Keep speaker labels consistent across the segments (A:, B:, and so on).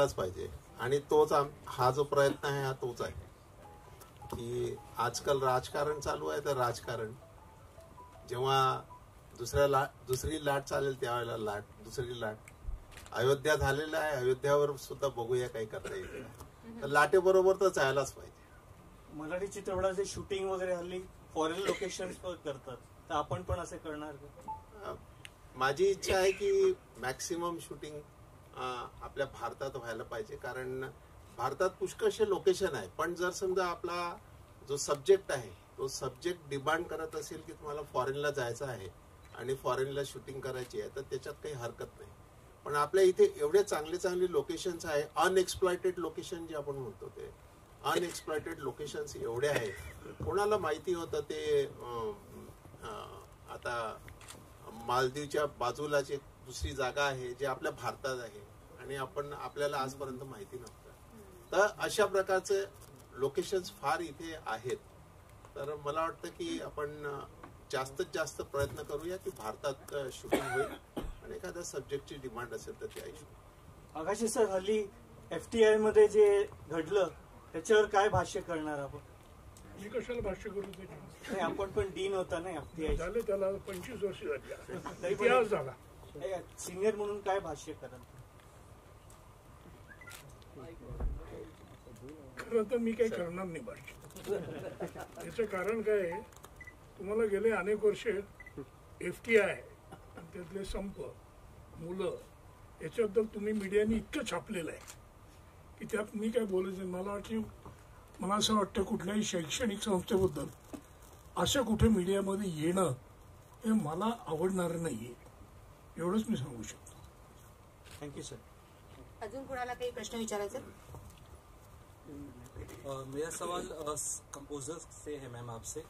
A: व्हायलाच पाहिजे. आणि तोच हा जो प्रयत्न आहे हा तोच आहे की आजकाल राजकारण चालू आहे. तर राजकारण जेव्हा दुसरी लाट चालेल त्यावेळेला दुसरी लाट अयोध्या झालेला आहे. अयोध्यावर सुद्धा बघूया काही करता येईल. तर लाटेबरोबर तर जायलाच पाहिजे.
B: मराठी चित्रपटाचे शूटिंग वगैरे हल्ली फॉरेन लोकेशन करतात, तर आपण पण असे करणार का?
A: माझी इच्छा आहे की मॅक्सिमम शूटिंग आपल्या भारतात व्हायला पाहिजे. कारण भारतात पुष्कळशे लोकेशन आहे. पण जर समजा आपला जो सब्जेक्ट आहे तो सब्जेक्ट डिमांड करत असेल की तुम्हाला फॉरेनला जायचं आहे आणि फॉरेनला शूटिंग करायची आहे तर त्याच्यात काही हरकत नाही. पण आपल्या इथे एवढे चांगले लोकेशन्स आहे. अनएक्सप्लॉयटेड लोकेशन जे आपण म्हणतो ते अनएक्सप्लॉयटेड लोकेशन्स एवढे आहेत. कोणाला माहिती होतं ते आता मालदीवच्या बाजूला जे दुसरी जागा आहे जे आपल्या भारतात आहे आणि आपल्याला आजपर्यंत माहिती नव्हतं. तर अशा प्रकारचे लोकेशन्स फार इथे आहेत. तर मला वाटतं की आपण जास्तीत जास्त प्रयत्न करूया की भारतात शूटिंग होईल आणि एखाद्या सब्जेक्टची डिमांड असेल तर ते ऐकू.
B: आकाशी सर, हल्ली FTI मध्ये जे घडलं त्याच्यावर काय भाष्य करणार आपण?
C: मी कशाला भाष्य करू त्याची?
B: आपण पण डीन होता ना FTI
C: झाले, त्याला 25 वर्ष झाली, इतिहास झाला.
B: सिनियर म्हणून काय भाष्य कराल?
C: खरं तर मी काही करणार नाही भाष्य. याचं कारण काय आहे, तुम्हाला गेले अनेक वर्ष FTI त्यातले संप मुलं याच्याबद्दल तुम्ही मीडियाने इतकं छापलेलं आहे की त्यात मी काय बोलायचं. मला असं वाटतं कुठल्याही शैक्षणिक संस्थेबद्दल असं कुठे मीडियामध्ये येणं हे मला आवडणार नाहीये. एवढंच मी सांगू शकतो.
B: Thank you sir.
D: अजून कोणाला काही प्रश्न विचारायचे?
E: मेरा सवाल कंपोजर से है मैम आपसे.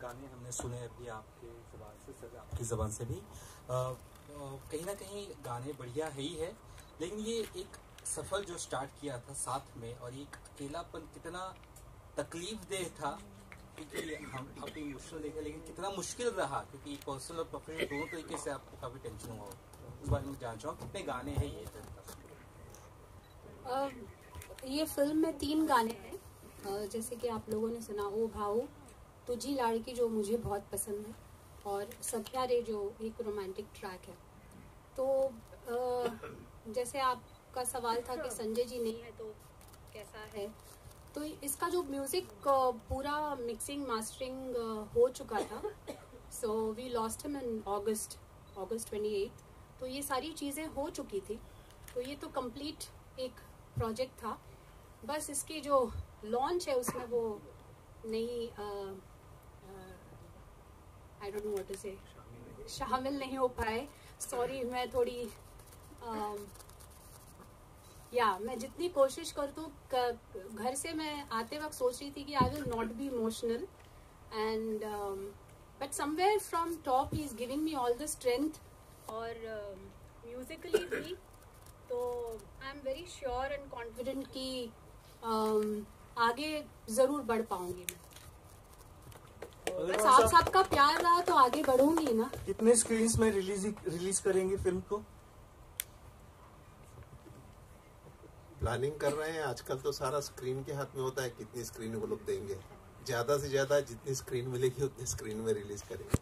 E: गाने हमने सुने अभी आपके ज़बान से, सर आपकी ज़बान से भी. कहीं ना कहीं गाने बढ़िया है ही है, लेकिन ये एक सफ़र जो स्टार्ट किया था साथ में और एक अकेलापन कितना तकलीफ देह था, क्योंकि हम काफ़ी इमोशनल देखे, लेकिन कितना मुश्किल रहा क्योंकि पर्सनल और प्रोफेशनल दोनों तरीके से आपको काफ़ी टेंशन हुआ. उस बारे में जानना चाहूँ कितने गाने हैं ये?
D: ये फिल्म में 3 गाने हैं. जैसे कि आप लोगों ने सुना ओ भाऊ, तुझी लाड़की जो मुझे बहुत पसंद है, और सभ्या रे जो एक रोमांटिक ट्रैक है. तो जैसे आपका सवाल था कि संजय जी नहीं है तो कैसा है, तो इसका जो म्यूज़िक पूरा मिक्सिंग मास्टरिंग हो चुका था. So we lost him in August 28. तो ये सारी चीज़ें हो चुकी थी. तो ये तो कंप्लीट एक प्रोजेक्ट था. बस इसकी जो लॉन्च है उसमें वो नहीं I don't know what to say शामिल नहीं हो पाए. सॉरी. मैं थोड़ी मैं जितनी कोशिश करती हूँ, घर से मैं आते वक्त सोच रही थी कि I will not be emotional end but somewhere from top he is giving me all the strength. और म्यूजिकली भी तो I am very sure end confident कि आगे जरूर बढ़ पाऊंगी मैं. बस आप सबका प्यार रहा तो आगे बढ़ूंगी ना.
B: कितने स्क्रीन्स में रिलीज करेंगे फिल्म को?
A: प्लानिंग कर रहे हैं. आजकल तो सारा स्क्रीन के हाथ में होता है. कितनी स्क्रीन वो लोग देंगे, ज्यादा से ज्यादा जितनी स्क्रीन मिलेगी उतनी स्क्रीन में रिलीज करेंगे.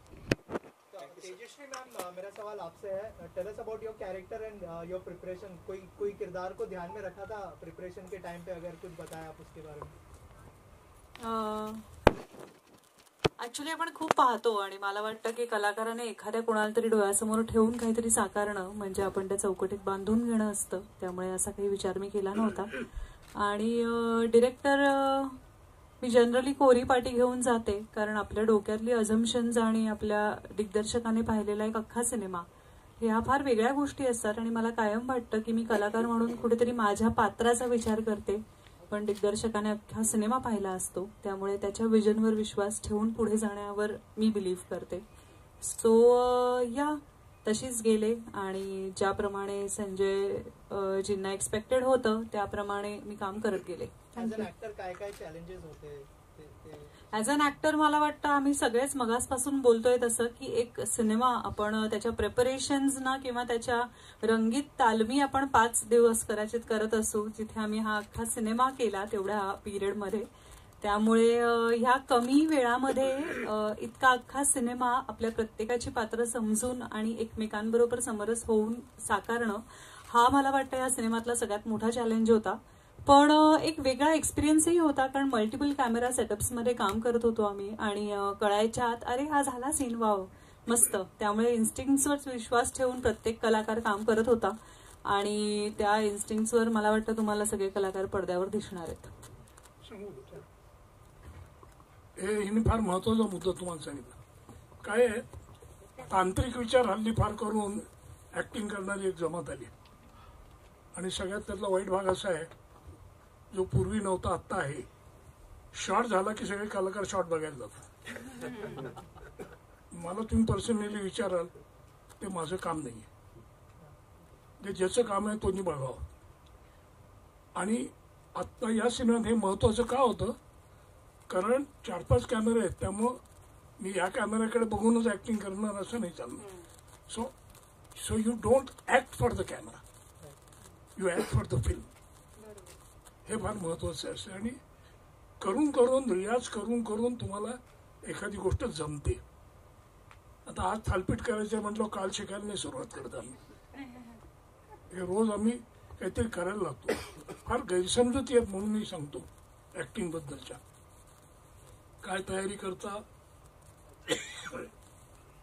F: तेजस्वी मैम, मेरा सवाल आपसे है. Tell us about your character end your preparation. कोई किरदार को ध्यान में रखा था प्रिपरेशन के टाइम पे? अगर कुछ बताया आप उसके बारे में.
G: ऍक्च्युली आपण खूप पाहतो आणि मला वाटतं की कलाकाराने एखाद्या कोणाला तरी डोळ्यासमोर ठेवून काहीतरी साकारणं म्हणजे आपण त्या चौकटीत बांधून घेणं असतं. त्यामुळे असा काही विचार मी केला नव्हता. आणि डिरेक्टर मी जनरली कोरी पाटी घेऊन जाते, कारण आपल्या डोक्यातली अझम्पशन्स आणि आपल्या दिग्दर्शकाने पाहिलेला एक अख्खा सिनेमा ह्या फार वेगळ्या गोष्टी असतात. आणि मला कायम वाटतं की मी कलाकार म्हणून कुठेतरी माझ्या पात्राचा विचार करते, पण दिग्दर्शकाने अख्खा सिनेमा पाहिला असतो. त्यामुळे त्याच्या विजनवर विश्वास ठेवून पुढे जाण्यावर मी बिलीव्ह करते. सो तशीच गेले आणि ज्याप्रमाणे संजय जींना एक्सपेक्टेड होतं त्याप्रमाणे मी काम करत गेले.
F: ऍज अन ऍक्टर काय काय चॅलेंजेस होते
G: ॲज अन ऍक्टर मला वाटतं आम्ही सगळेच मगासपासून बोलतोय तसं की एक सिनेमा आपण त्याच्या प्रिपरेशन्स ना किंवा त्याच्या रंगीत तालमी आपण 5 दिवस कदाचित करत असू, जिथे आम्ही हा अख्खा सिनेमा केला तेवढ्या पिरियडमध्ये. त्यामुळे ह्या कमी वेळामध्ये इतका अख्खा सिनेमा आपल्या प्रत्येकाची पात्र समजून आणि एकमेकांबरोबर समरस होऊन साकारणं हा मला वाटतं या सिनेमातला सगळ्यात मोठा चॅलेंज होता. पण एक वेगळा एक्सपिरियन्सही होता, कारण मल्टिपल कॅमेरा सेटअप्समध्ये काम करत होतो आम्ही आणि कळायच्या आत अरे हा झाला सीन, वाव मस्त. त्यामुळे इन्स्टिंक्ट्सवर विश्वास ठेवून प्रत्येक कलाकार काम करत होता आणि त्या इन्स्टिंक्ट्सवर मला वाटतं तुम्हाला सगळे कलाकार पडद्यावर दिसणार आहेत.
C: हिने फार महत्वाचा मुद्दा तुम्हाला सांगितला. काय आहे, तांत्रिक विचार हल्ली फार करून ऍक्टिंग करणारी एक जमात आली आणि सगळ्यात त्यातला वाईट भाग असा आहे जो पूर्वी नव्हता आत्ता आहे. शॉट झाला की सगळे कलाकार शॉट बघायला जातात. मला तुम्ही पर्सनली विचाराल ते माझं काम नाहीये. ते ज्याचं काम आहे तो बघावं. आणि आत्ता या सिनेमात हे महत्वाचं का होतं, कारण 4-5 कॅमेरे आहेत, त्यामुळं मी या कॅमेऱ्याकडे बघूनच ऍक्टिंग करणार असं नाही चालणार. So you don't act for the camera, you act for the film. हे फार महत्वाचं असतं आणि करून करून रियाज करून करून तुम्हाला एखादी गोष्ट जमते. आता आज थालपीठ करायचं म्हटलं काल शिकायला नाही सुरुवात करत आम्ही. हे रोज आम्ही काहीतरी करायला लागतो. फार गैरसमजुती आहेत म्हणून मी सांगतो ऍक्टिंग बद्दलच्या. काय तयारी करता,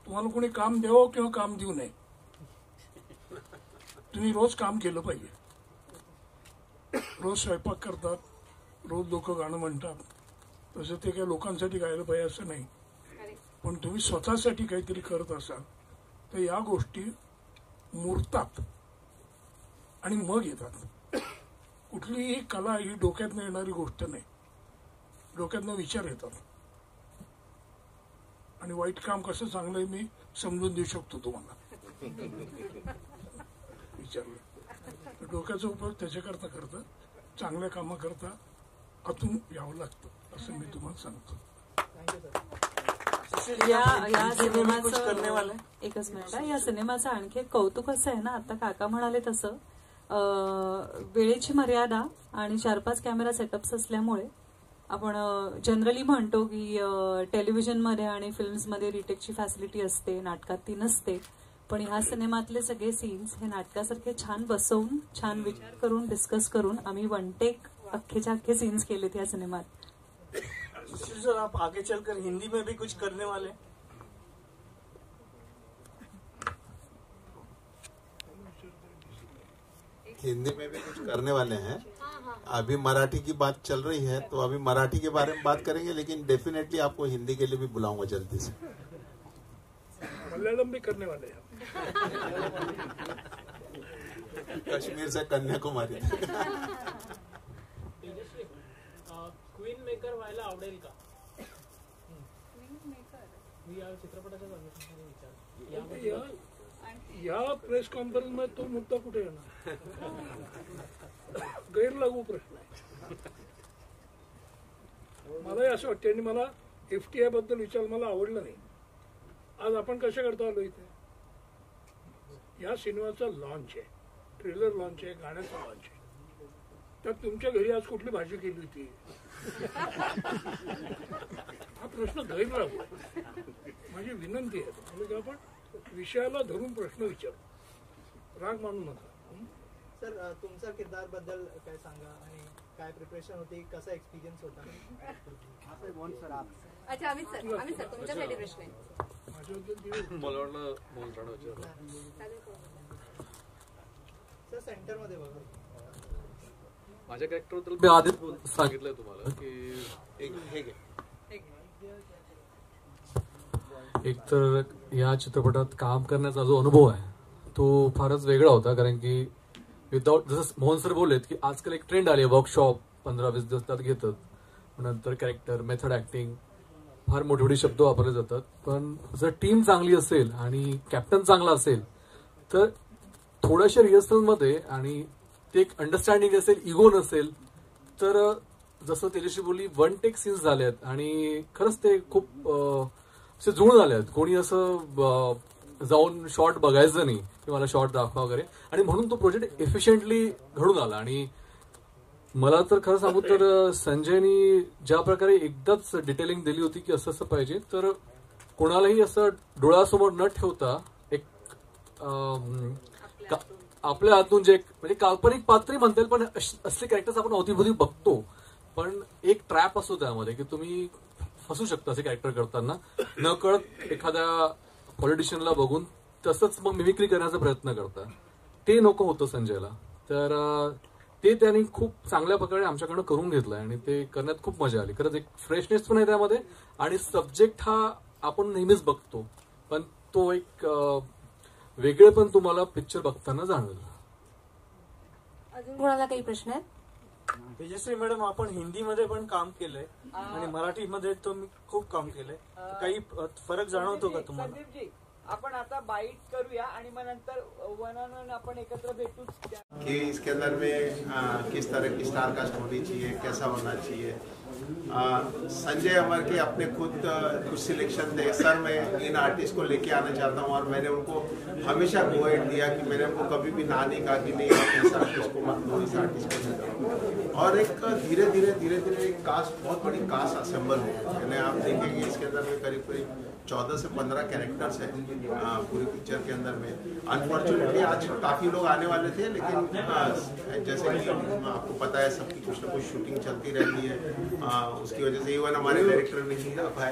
C: तुम्हाला कोणी काम द्यावं किंवा काम देऊ नये, तुम्ही रोज काम केलं पाहिजे. रोज स्वयंपाक करतात, रोज लोक गाणं म्हणतात, तसं ते काही लोकांसाठी गायला पाहिजे असं नाही. पण तुम्ही स्वतःसाठी काहीतरी करत असाल तर या गोष्टी मुरतात आणि मग येतात. कुठलीही कला ही डोक्यातनं येणारी गोष्ट नाही, डोक्यातनं विचार येतात. आणि वाईट काम कसं चांगलं आहे मी समजून देऊ शकतो तुम्हाला. विचारलं डोक्याचा उपयोग त्याच्याकरता करता, चांगल्या कामाकरता आतून यावं लागतं असं मी तुम्हाला सांगतो.
G: या सिनेमाचं एकच मिनिट आहे. या सिनेमाचं आणखी एक कौतुक असं आहे ना, आता काका म्हणाले तसं वेळेची मर्यादा आणि 4-5 कॅमेरा सेटअप्स असल्यामुळे आपण जनरली म्हणतो की टेलिव्हिजनमध्ये आणि फिल्म्समध्ये रिटेकची फॅसिलिटी असते, नाटकात ती नसते. पण ह्या सिनेमातले सगळे सीन्स हे नाटकासारखे छान बसवून, छान विचार करून, डिस्कस करून आम्ही 1 टेक अख्खेच्या अख्खे सीन्स केलेत या सिनेमात.
B: सर आप आगे चलकर हिंदी में भी कुछ करने वाले?
A: हिंदी में भी कुछ करने वाले हैं. अभी मराठी की बात चल रही है तो अभी मराठी के बारे में बात करेंगे, लेकिन डेफिनेटली आपको हिंदी के लिए भी बुलाऊंगा जल्दी से.
C: मलयालम भी करने वाले हैं.
A: कश्मीर से कन्याकुमारी.
H: क्वीन मेकर व्हायला आवडेल का? मी या चित्रपटाच्या विचार
C: या प्रेस कॉन्फरन्स मध्ये तो मुद्दा कुठे येणार? गैरलागू प्रश्न आहे. मलाही असं वाटतं आणि मला FTI बद्दल विचार मला आवडलं नाही. आज आपण कशा करता आलो इथे? या सिनेमाचा लॉन्च आहे, ट्रेलर लॉन्च आहे, गाण्याचा लॉन्च आहे. त्यात तुमच्या घरी आज कुठली भाजी केली होती हा प्रश्न गैरलागू आहे. माझी विनंती आहे म्हणजे आपण विषयाला धरून प्रश्न विचारू, राग मानू नका.
F: सर तुमचा किरदार बद्दल काय सांगा आणि काय प्रिपरेशन होती, कसा एक्सपिरियन्स होता?
I: अच्छा अमित सर तुमच्यासाठी प्रश्न आहे.
J: मला वाटलं
F: सर सेंटर मध्ये बघा.
J: माझ्या कॅरेक्टरबद्दल मी आधीच सांगितलंय तुम्हाला की एक तर या चित्रपटात काम करण्याचा जो अनुभव आहे तो फारच वेगळा होता. कारण की विदाउट, जसं मोहन सर बोललेत की आजकाल एक ट्रेंड आली आहे वर्कशॉप 15-20 दिवसात घेतात, नंतर कॅरेक्टर, मेथड ऍक्टिंग, फार मोठे मोठे शब्द वापरले जातात. पण जर टीम चांगली असेल आणि कॅप्टन चांगला असेल तर थोड्याशा रिहर्सलमध्ये आणि ते एक अंडरस्टँडिंग असेल, इगो नसेल तर जसं तेजस्वी बोलली 1 टेक सीन्स झाले आहेत आणि खरंच ते खूप असे जुळून आले आहेत. कोणी असं जाऊन शॉट बघायचं नाही की मला शॉट दाखवा वगैरे, आणि म्हणून तो प्रोजेक्ट एफिशियंटली घडून आला. आणि मला तर खरं सांगू तर संजयनी ज्या प्रकारे एकदाच डिटेलिंग दिली होती की असं असं पाहिजे, तर कोणालाही असं डोळ्यासमोर न ठेवता एक आपल्या हातून जे म्हणजे काल्पनिक पात्र म्हणता येईल, पण असले कॅरेक्टर्स आपण अवतीभोवती बघतो, पण एक ट्रॅप असतो त्यामध्ये की तुम्ही फसू शकता असे कॅरेक्टर करताना. न कळत एखाद्या पॉलिटिशियनला बघून तसंच मग मिमिक्री करण्याचा प्रयत्न करता, ते नको होतं संजयला. तर ते त्यांनी खूप चांगल्या प्रकारे आमच्याकडनं करून घेतलंय आणि ते करण्यात खूप मजा आली. खरंच एक फ्रेशनेस पण आहे त्यामध्ये, आणि सब्जेक्ट हा आपण नेहमीच बघतो, पण तो एक वेगळे पण तुम्हाला पिक्चर बघताना जाणवेल.
I: अजून कोणाला काही प्रश्न आहेत?
B: तेजस्वी मॅडम, आपण हिंदीमध्ये पण काम केलंय आणि मराठीमध्ये तुम्ही खूप काम केलंय, काही फरक जाणवतो का तुम्हाला?
K: संदीप जी, आपण आता बाईट करूया आणि मग नंतर वन ऑन वन आपण एकत्र भेटू
A: कि इसके अंदर में किस तरह की स्टार कास्ट होनी चाहिए, कैसा होना चाहिए. संजय अमर के अपने खुद कुछ सिलेक्शन थे. सर मैं इन आर्टिस्ट को लेके आना चाहता हूँ, और मैंने उनको हमेशा गोएड दिया कि मैंने उनको कभी भी ना नहीं कहा कि नहीं आप इस आर्टिस्ट को मत लो, इस आर्टिस्ट को नहीं करो. और एक धीरे धीरे एक कास्ट, बहुत बड़ी कास्ट असेंबल हो. यानी आप देखेंगे इसके अंदर में करीब 14 से 15 कैरेक्टर्स हैं पूरी पिक्चर के अंदर में. अनफॉर्चुनेटली आज काफ़ी लोग आने वाले थे, लेकिन जैसे कि आपको पता है सबकी कुछ ना कुछ शूटिंग चलती रहती है, उसकी वजह से इवन हमारे डायरेक्टर नहीं आ पाए,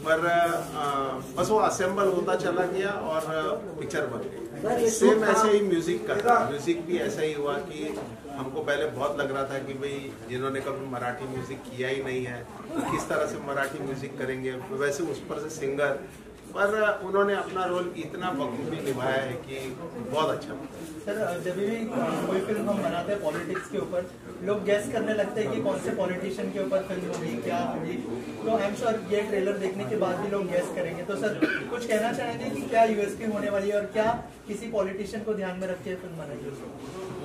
A: पर बस वो असेंबल होता चला गया और पिक्चर बन गई. सेम ऐसे ही म्यूजिक का, म्यूजिक भी ऐसा ही हुआ कि हमको पहले बहुत लग रहा था कि भाई जिन्होंने कभी मराठी म्यूजिक किया ही नहीं है किस तरह से मराठी म्यूजिक करेंगे, वैसे उस पर से सिंगर, पर उन्होंने अपना रोल इतना बखूबी निभाया है कि बहुत अच्छा.
F: सर, जब भी कोई फिल्म हम बनाते हैं पॉलिटिक्स के ऊपर, लोग गेस करने लगते हैं कि कौन से पॉलिटिशियन के ऊपर फिल्म होगी, क्या होगी, तो आई एम श्योर ये ट्रेलर देखने के बाद भी लोग गेस करेंगे. तो सर कुछ कहना चाहेंगे कि क्या यूएसपी होने वाली है और क्या किसी पॉलिटिशियन को ध्यान में रख के फिल्म बनाई?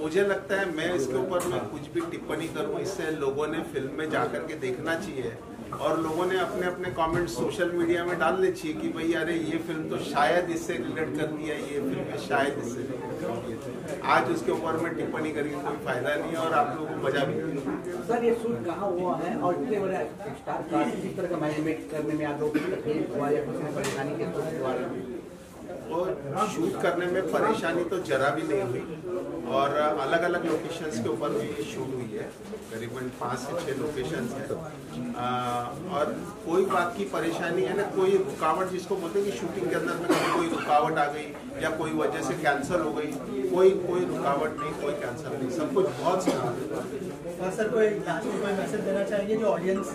A: मुझे लगता है मैं इसके ऊपर मैं कुछ भी टिप्पणी करूं, इससे लोगों ने फिल्म में जाकर के देखना चाहिए, और लोगों ने अपने अपने कमेंट सोशल मीडिया में डालने चाहिए कि भाई अरे ये फिल्म तो शायद इससे रिलेट करती है, ये फिल्म शायद इससे रिलेट करती है. आज उसके ऊपर में टिप्पणी करके कोई फायदा नहीं है और आप लोगों को मजा भी नहीं.
L: सर, ये शूट कहाँ हुआ है और इतने बड़े स्टार कास्ट किस तरह का मैनेजमेंट करने में आप लोगों को तकलीफ हुआ या किसी परेशानी के बारे में?
A: और शूट करने में परेशानी तो जरा भी नहीं हुई, और अलग अलग लोकेशंस के ऊपर भी शूट हुई है, करीबन 5 से 6 लोकेशंस हैं, और कोई बात की परेशानी है ना, कोई रुकावट जिसको बोलते हैं कि शूटिंग के अंदर में कोई रुकावट आ गई या कोई वजह से कैंसिल हो गई, कोई रुकावट नहीं, कोई कैंसिल नहीं, सब कुछ बहुत
F: सही. सर, कोई लास्ट में कोई मैसेज देना चाहेंगे जो ऑडियंस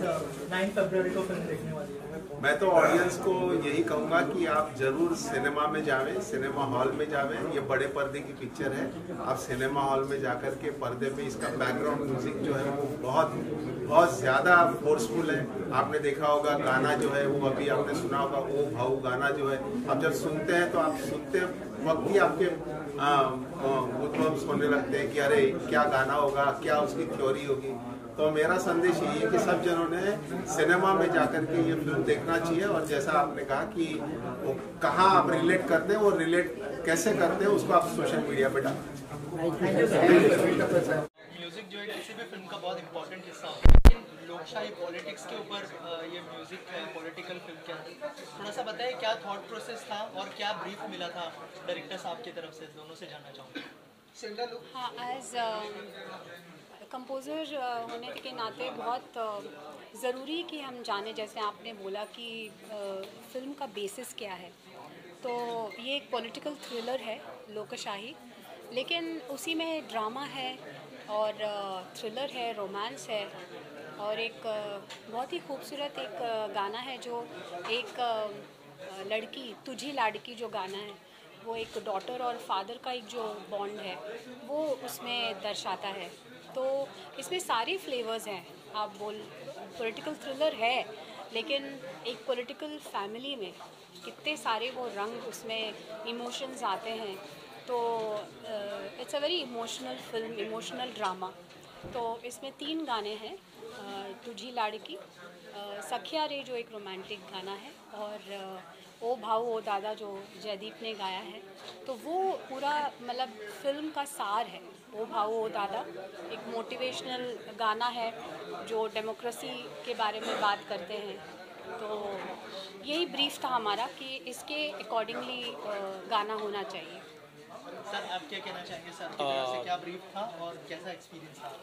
F: 9 फरवरी को फिल्म देखने वाली है?
A: मैं तो ऑडियंस को यही कहूँगा कि आप जरूर सिनेमा में जावें, सिनेमा हॉल में जावें. ये बड़े पर्दे की पिक्चर है, आप सिनेमा हॉल में जाकर के पर्दे पे इसका बैकग्राउंड म्यूजिक जो है वो बहुत ज़्यादा फोर्सफुल है. आपने देखा होगा गाना जो है वो अभी आपने सुना होगा, ओ भाऊ गाना जो है आप जब सुनते हैं तो आप सुनते वक्त ही आपके गूज़बम्प्स होने लगते हैं कि अरे क्या गाना होगा, क्या उसकी थ्योरी होगी. तो मेरा संदेश यही है कि सब जनों ने सिनेमा में जाकर के ये फिल्म देखना चाहिए, और जैसा आपने कहा कि वो कहाँ आप रिलेट करते हैं, वो रिलेट कैसे करते हैं उसको आप सोशल मीडिया पे डालें.
F: म्यूजिक जो है किसी भी फिल्म का बहुत इंपॉर्टेंट हिस्सा होता है, लेकिन लोकशाही पॉलिटिक्स के ऊपर ये म्यूजिक है, पॉलिटिकल फिल्म क्या है, थोड़ा सा बताइए क्या थॉट प्रोसेस था और क्या ब्रीफ मिला था डायरेक्टर साहब की तरफ से, दोनों से जानना चाहूँगा.
D: हाँ, एज कंपोज़र होने के नाते बहुत ज़रूरी कि हम जाने, जैसे आपने बोला कि फ़िल्म का बेसिस क्या है, तो ये एक पॉलिटिकल थ्रिलर है लोकशाही, लेकिन उसी में ड्रामा है और थ्रिलर है, रोमांस है, और एक बहुत ही खूबसूरत एक गाना है जो एक लड़की तुझी लाड़की जो गाना है वो एक डॉटर और फादर का एक जो बॉन्ड है वो उसमें दर्शाता है. तो इसमें सारे फ्लेवर्स हैं. आप पॉलिटिकल थ्रिलर है, लेकिन एक पॉलिटिकल फैमिली में कितने सारे वो रंग उसमें इमोशंस आते हैं. तो it's a very emotional film, emotional drama. तो इसमें 3 गाने हैं. तुझी लाड़की, सखिया रे जो एक रोमांटिक गाना है, और ओ भाऊ ओ दादा जो जयदीप ने गाया है, तो वो पूरा मतलब फिल्म का सार है। ओ भाऊ ओ दादा एक मोटिवेशनल गाना है जो डेमोक्रेसी के बारे में बात करते हैं। तो यही ब्रीफ था हमारा कि इसके अकॉर्डिंगली गाना होना चाहिए।
F: सर आप क्या कहना चाहेंगे सर की तरफ से, क्या ब्रीफ था और कैसा एक्सपिरियंस था?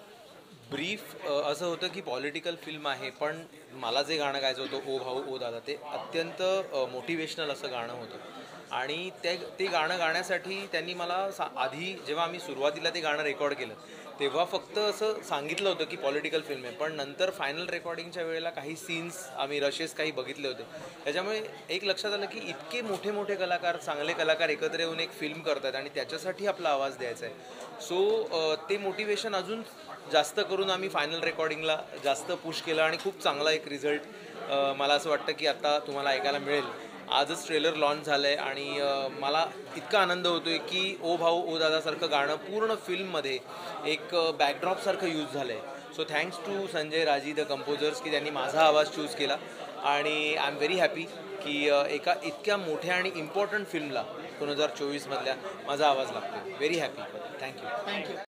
M: ब्रीफ असं होतं की पॉलिटिकल फिल्म आहे, पण मला जे गाणं गायचं होतं ओ भाऊ ओ दादा, ते अत्यंत मोटिवेशनल असं गाणं होतं आणि ते गाणं गाण्यासाठी त्यांनी मला आधी जेव्हा आम्ही सुरुवातीला ते गाणं रेकॉर्ड केलं तेव्हा फक्त असं सांगितलं होतं की पॉलिटिकल फिल्म आहे, पण नंतर फायनल रेकॉर्डिंगच्या वेळेला काही सीन्स आम्ही रशेस काही बघितले होते, त्याच्यामुळे एक लक्षात आलं की इतके मोठे मोठे कलाकार, चांगले कलाकार एकत्र येऊन एक फिल्म करतात आणि त्याच्यासाठी आपला आवाज द्यायचा आहे। सो ते मोटिवेशन अजून जास्त करून आम्ही फायनल रेकॉर्डिंगला जास्त पुश केलं आणि खूप चांगला एक रिझल्ट मला असं वाटतं की आता तुम्हाला ऐकायला मिळेल। आजच ट्रेलर लॉन्च झालं आहे आणि मला इतका आनंद होतो आहे की ओ भाऊ ओ दादासारखं गाणं पूर्ण फिल्ममध्ये एक बॅकड्रॉपसारखं यूज झालं आहे। सो थँक्स टू संजय राजी द कंपोजर्स की त्यांनी माझा आवाज चूज केला आणि आय एम व्हेरी हॅपी की एका इतक्या मोठ्या आणि इम्पॉर्टंट फिल्मला 2024 मधल्या माझा आवाज लागतो। Very happy. थँक्यू।